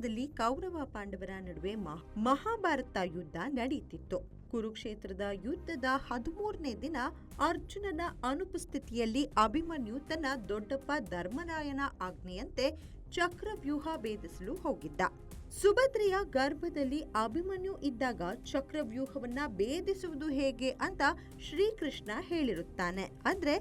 ಕುರುಕ್ಷೇತ್ರದಲ್ಲಿ ಕೌರವ ಪಾಂಡವರ ನಡುವೆ ಮಹಾಭಾರತ ಯುದ್ಧ ನಡೆಯುತ್ತಿತ್ತು. ಕುರುಕ್ಷೇತ್ರದ ಯುದ್ಧದ 13ನೇ ದಿನ ಅರ್ಜುನನ ಅನುಪಸ್ಥಿತಿಯಲ್ಲಿ ಅಭಿಮನ್ಯು ತನ್ನ ದೊಡ್ಡಪ್ಪ ಧರ್ಮರಾಯನ ಆಜ್ಞೆಯಂತೆ ಚಕ್ರವ್ಯೂಹ ಭೇದಿಸಲು ಹೋಗಿದ್ದ. ಸುಭದ್ರೆಯ ಗರ್ಭದಲ್ಲಿ ಅಭಿಮನ್ಯು ಇದ್ದಾಗ ಚಕ್ರವ್ಯೂಹವನ್ನ ಭೇದಿಸುವುದು ಹೇಗೆ ಅಂತ ಶ್ರೀಕೃಷ್ಣ ಹೇಳಿರುತ್ತಾನೆ. ಅಂದ್ರೆ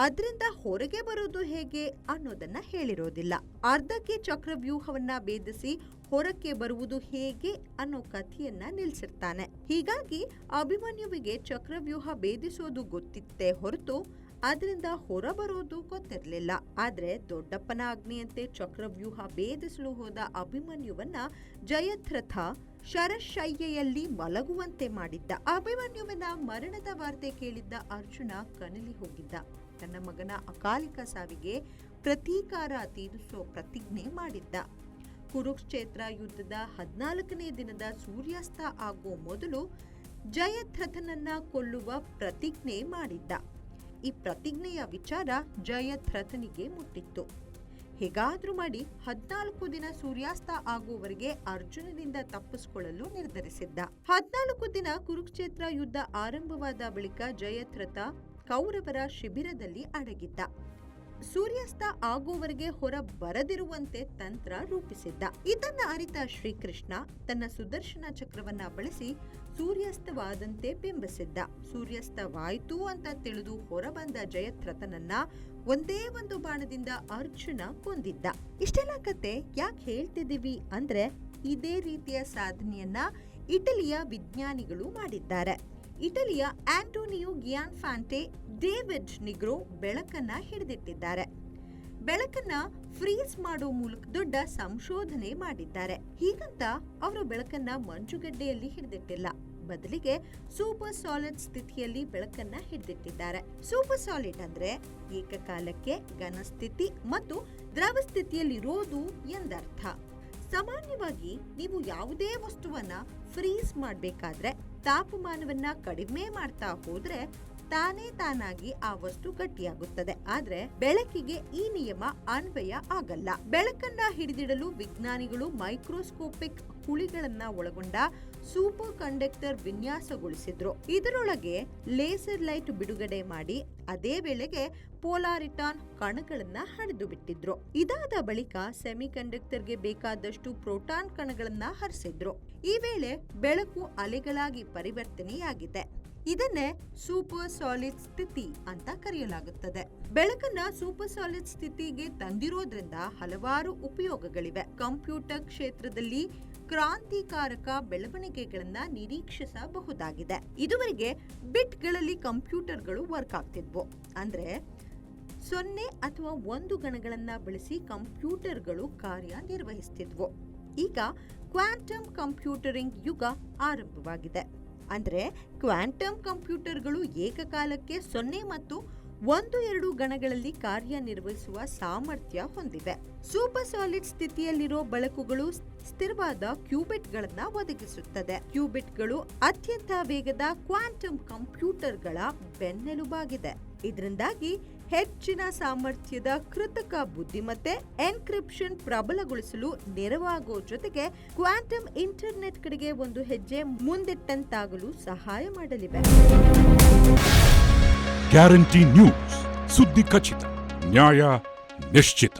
ಅದರಿಂದ ಹೊರಗೆ ಬರುವುದು ಹೇಗೆ ಅನ್ನೋದನ್ನ ಹೇಳಿರೋದಿಲ್ಲ. ಅರ್ಧಕ್ಕೆ ಚಕ್ರವ್ಯೂಹವನ್ನ ಭೇದಿಸಿ ಹೊರಕ್ಕೆ ಬರುವುದು ಹೇಗೆ ಅನ್ನೋ ಕಥೆಯನ್ನ ನಿಲ್ಸಿರ್ತಾನೆ. ಹೀಗಾಗಿ ಅಭಿಮನ್ಯುವಿಗೆ ಚಕ್ರವ್ಯೂಹ ಭೇದಿಸೋದು ಗೊತ್ತಿತ್ತೇ ಹೊರತು ಅದರಿಂದ ಹೊರಬರೋದು ಗೊತ್ತಿರಲಿಲ್ಲ. ಆದ್ರೆ ದೊಡ್ಡಪ್ಪನ ಆಜ್ಞೆಯಂತೆ ಚಕ್ರವ್ಯೂಹ ಭೇದಿಸಲು ಹೋದ ಅಭಿಮನ್ಯುವನ್ನ ಜಯದ್ರಥ ಶರಶಯ್ಯೆಯಲ್ಲಿ ಮಲಗುವಂತೆ ಮಾಡಿದ್ದ. ಅಭಿಮನ್ಯುವಿನ ಮರಣದ ವಾರ್ತೆ ಕೇಳಿದ್ದ ಅರ್ಜುನ ಕನಲಿ ಹೋಗಿದ್ದ. ತನ್ನ ಮಗನ ಅಕಾಲಿಕ ಸಾವಿಗೆ ಪ್ರತೀಕಾರ ತೀರಿಸೋ ಪ್ರತಿಜ್ಞೆ ಮಾಡಿದ್ದ. ಕುರುಕ್ಷೇತ್ರ ಯುದ್ಧದ 14ನೇ ದಿನದ ಸೂರ್ಯಾಸ್ತ ಆಗೋ ಮೊದಲು ಜಯದ್ರಥನನ್ನ ಕೊಲ್ಲುವ ಪ್ರತಿಜ್ಞೆ ಮಾಡಿದ್ದ. ಈ ಪ್ರತಿಜ್ಞೆಯ ವಿಚಾರ ಜಯದ್ರಥನಿಗೆ ಮುಟ್ಟಿತ್ತು. ಹೇಗಾದ್ರೂ ಮಾಡಿ 14 ದಿನ ಸೂರ್ಯಾಸ್ತ ಆಗುವವರೆಗೆ ಅರ್ಜುನನಿಂದ ತಪ್ಪಿಸಿಕೊಳ್ಳಲು ನಿರ್ಧರಿಸಿದ್ದ. 14 ದಿನ ಕುರುಕ್ಷೇತ್ರ ಯುದ್ಧ ಆರಂಭವಾದ ಬಳಿಕ ಜಯದ್ರಥ ಕೌರವರ ಶಿಬಿರದಲ್ಲಿ ಅಡಗಿದ್ದ. ಸೂರ್ಯಾಸ್ತ ಆಗುವವರೆಗೆ ಹೊರ ಬರದಿರುವಂತೆ ತಂತ್ರ ರೂಪಿಸಿದ್ದ. ಇದನ್ನ ಅರಿತ ಶ್ರೀಕೃಷ್ಣ ತನ್ನ ಸುದರ್ಶನ ಚಕ್ರವನ್ನ ಬಳಸಿ ಸೂರ್ಯಾಸ್ತವಾದಂತೆ ಬಿಂಬಿಸಿದ್ದ. ಸೂರ್ಯಾಸ್ತವಾಯಿತು ಅಂತ ತಿಳಿದು ಹೊರಬಂದ ಜಯದ್ರಥನನ್ನ ಒಂದೇ ಒಂದು ಬಾಣದಿಂದ ಅರ್ಜುನ ಕೊಂದಿದ್ದ. ಇಷ್ಟೆಲ್ಲ ಕತೆ ಯಾಕೆ ಹೇಳ್ತಿದೀವಿ ಅಂದ್ರೆ ಇದೇ ರೀತಿಯ ಸಾಧನೆಯನ್ನ ಇಟಲಿಯ ವಿಜ್ಞಾನಿಗಳು ಮಾಡಿದ್ದಾರೆ. ಇಟಲಿಯ ಆಂಟೋನಿಯೋ ಗಿಯಾನ್ಫಾಂಟೆ ಡೇವಿಡ್ ನಿಗ್ರೋ ಬೆಳಕನ್ನ ಹಿಡಿದಿಟ್ಟಿದ್ದಾರೆ. ಬೆಳಕನ್ನ ಫ್ರೀಸ್ ಮಾಡೋ ಮೂಲಕ ದೊಡ್ಡ ಸಂಶೋಧನೆ ಮಾಡಿದ್ದಾರೆ. ಹೀಗಂತ ಅವರು ಬೆಳಕನ್ನ ಮಂಜುಗಡ್ಡೆಯಲ್ಲಿ ಹಿಡಿದಿಟ್ಟಿಲ್ಲ, ಬದಲಿಗೆ ಸೂಪರ್ ಸಾಲಿಡ್ ಸ್ಥಿತಿಯಲ್ಲಿ ಬೆಳಕನ್ನ ಹಿಡಿದಿಟ್ಟಿದ್ದಾರೆ. ಸೂಪರ್ ಸಾಲಿಡ್ ಅಂದ್ರೆ ಏಕಕಾಲಕ್ಕೆ ಘನಸ್ಥಿತಿ ಮತ್ತು ದ್ರವ ಸ್ಥಿತಿಯಲ್ಲಿರೋದು ಎಂದರ್ಥ. ಸಾಮಾನ್ಯವಾಗಿ ನೀವು ಯಾವುದೇ ವಸ್ತುವನ್ನ ಫ್ರೀಸ್ ಮಾಡಬೇಕಾದ್ರೆ ತಾಪಮಾನವನ್ನ ಕಡಿಮೆ ಮಾಡ್ತಾ ಹೋದ್ರೆ ತಾನೇ ತಾನಾಗಿ ಆ ವಸ್ತು ಗಟ್ಟಿಯಾಗುತ್ತದೆ. ಆದ್ರೆ ಬೆಳಕಿಗೆ ಈ ನಿಯಮ ಅನ್ವಯ ಆಗಲ್ಲ. ಬೆಳಕನ್ನ ಹಿಡಿದಿಡಲು ವಿಜ್ಞಾನಿಗಳು ಮೈಕ್ರೋಸ್ಕೋಪಿಕ್ ಕುಳಿಗಳನ್ನ ಒಳಗೊಂಡ ಸೂಪರ್ ಕಂಡಕ್ಟರ್ ವಿನ್ಯಾಸಗೊಳಿಸಿದ್ರು. ಇದರೊಳಗೆ ಲೇಸರ್ ಲೈಟ್ ಬಿಡುಗಡೆ ಮಾಡಿ ಅದೇ ವೇಳೆಗೆ ಪೋಲಾರಿಟಾನ್ ಕಣಗಳನ್ನ ಹರಿದು ಬಿಟ್ಟಿದ್ರು. ಇದಾದ ಬಳಿಕ ಸೆಮಿಕಂಡಕ್ಟರ್ಗೆ ಬೇಕಾದಷ್ಟು ಪ್ರೋಟಾನ್ ಕಣಗಳನ್ನ ಹರಿಸಿದ್ರು. ಈ ವೇಳೆ ಬೆಳಕು ಅಲೆಗಳಾಗಿ ಪರಿವರ್ತನೆಯಾಗಿದೆ. ಇದನ್ನೇ ಸೂಪರ್ ಸಾಲಿಡ್ ಸ್ಥಿತಿ ಅಂತ ಕರೆಯಲಾಗುತ್ತದೆ. ಬೆಳಕನ್ನ ಸೂಪರ್ ಸಾಲಿಡ್ ಸ್ಥಿತಿಗೆ ತಂದಿರೋದ್ರಿಂದ ಹಲವಾರು ಉಪಯೋಗಗಳಿವೆ. ಕಂಪ್ಯೂಟರ್ ಕ್ಷೇತ್ರದಲ್ಲಿ ಕ್ರಾಂತಿಕಾರಕ ಬೆಳವಣಿಗೆಗಳನ್ನ ನಿರೀಕ್ಷಿಸಬಹುದಾಗಿದೆ. ಇದುವರೆಗೆ ಬಿಟ್ಗಳಲ್ಲಿ ಕಂಪ್ಯೂಟರ್ಗಳು ವರ್ಕ್ ಆಗ್ತಿದ್ವು. ಅಂದ್ರೆ 0 ಅಥವಾ 1 ಗಣಗಳನ್ನ ಬಳಸಿ ಕಂಪ್ಯೂಟರ್ಗಳು ಕಾರ್ಯನಿರ್ವಹಿಸ್ತಿದ್ವು. ಈಗ ಕ್ವಾಂಟಮ್ ಕಂಪ್ಯೂಟರಿಂಗ್ ಯುಗ ಆರಂಭವಾಗಿದೆ. ಅಂದ್ರೆ ಕ್ವಾಂಟಮ್ ಕಂಪ್ಯೂಟರ್ಗಳು ಏಕಕಾಲಕ್ಕೆ 0 ಮತ್ತು 1-2 ಗಣಗಳಲ್ಲಿ ಕಾರ್ಯನಿರ್ವಹಿಸುವ ಸಾಮರ್ಥ್ಯ ಹೊಂದಿವೆ. ಸೂಪರ್ ಸಾಲಿಡ್ ಸ್ಥಿತಿಯಲ್ಲಿರೋ ಬೆಳಕುಗಳು ಸ್ಥಿರವಾದ ಕ್ಯೂಬಿಟ್ಗಳನ್ನ ಒದಗಿಸುತ್ತದೆ. ಕ್ಯೂಬಿಟ್ಗಳು ಅತ್ಯಂತ ವೇಗದ ಕ್ವಾಂಟಮ್ ಕಂಪ್ಯೂಟರ್ಗಳ ಬೆನ್ನೆಲುಬಾಗಿದೆ. ಇದರಿಂದಾಗಿ ಹೆಚ್ಚಿನ ಸಾಮರ್ಥ್ಯದ ಕೃತಕ ಬುದ್ಧಿಮತ್ತೆ ಎನ್ಕ್ರಿಪ್ಷನ್ ಪ್ರಬಲಗೊಳಿಸಲು ನೆರವಾಗೋ ಜೊತೆಗೆ ಕ್ವಾಂಟಮ್ ಇಂಟರ್ನೆಟ್ ಕಡೆಗೆ ಒಂದು ಹೆಜ್ಜೆ ಮುಂದಿಟ್ಟಂತಾಗಲು ಸಹಾಯ ಮಾಡಲಿವೆ. ಗ್ಯಾರಂಟಿ ನ್ಯೂಸ್, ಸುದ್ದಿ ಖಚಿತ, ನ್ಯಾಯ ನಿಶ್ಚಿತ.